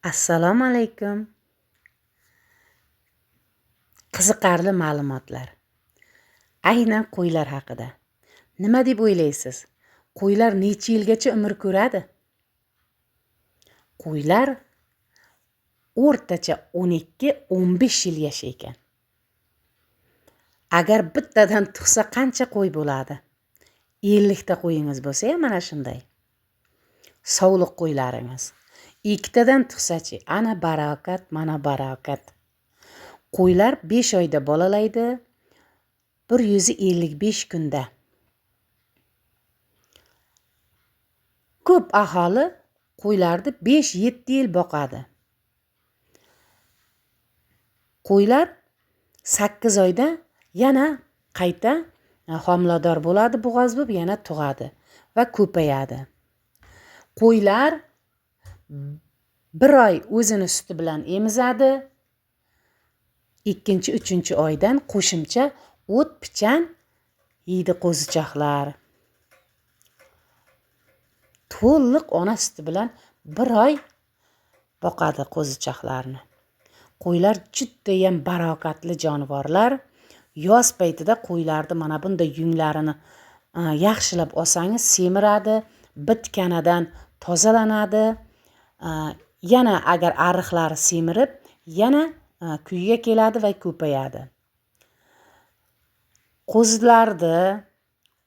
Assalomu alaykum. Qiziqarli ma'lumotlar. Aynan qo'ylar haqida. Nima deb o'ylaysiz? Qo'ylar necha yilgacha umr ko'radi? Qo'ylar o'rtacha 12-15 yil yashaykan. Agar bittadan tug'sa qancha qo'y bo'ladi? 50 ta qo'yingiz bo'lsa ham mana shunday. Sovliq qo'ylaringiz. 2 tadan tug'sachi, ana barokat, mana barokat. Qo'ylar 5 oyda bolalaydi, 155 kunda. Ko'p aholi qo'ylarni 5-7 yil boqadi. Qo'ylar 8 oyda yana qayta homilador bo'ladi, bo'g'oz bo'lib yana tug'adi va ko'payadi. Qo'ylar 1 oy o'zini suti bilan emizadi. 2-3 oydan qo'shimcha o't pichan yeydi qo'zichoqlar. To'liq ona suti bilan 1 oy boqadi qo'zichoqlarni. Qo'ylar juda ham barokatli jonivorlar. Yoz paytida qo'ylarni mana bunday yunglarini yaxshilab olsangiz semiradi, bitkanadan tozalanadi. Yana agar ariqlari semirib, yana kuyiga keladi va ko'payadi.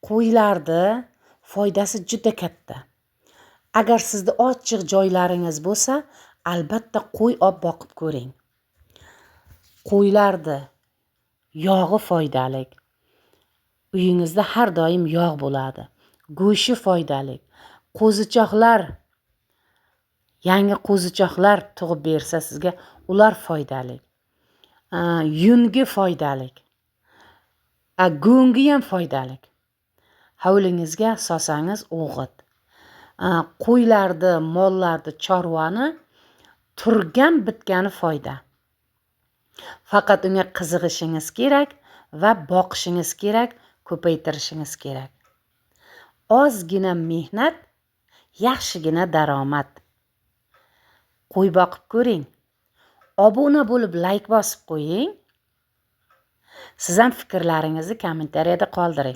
Qo'ylarni foydasi juda katta. Agar sizda ochiq joylaringiz bo'lsa, albatta qo'y olib boqib ko'ring. Qo'ylarni yog'i foydali. Uyingizda har doim yog' bo'ladi. Go'shti foydali. Qo'zichoqlar, yangi qo'zichoqlar tug'ib bersa sizga, ular foydali. Yungi foydali. Go'ngi ham foydali. Hovlingizga solsangiz o'g'it. Qo'ylarni, mollarni, chorvani turgan bitgani foyda. Faqat unga qiziqishingiz kerak va boqishingiz kerak, ko'paytirishingiz kerak. Ozgina mehnat, yaxshigina daromad. Qo'y boqib ko'ring. Obuna bo'lib like bosib qo'ying. Siz ham fikrlaringizni kommentariyada qoldiring.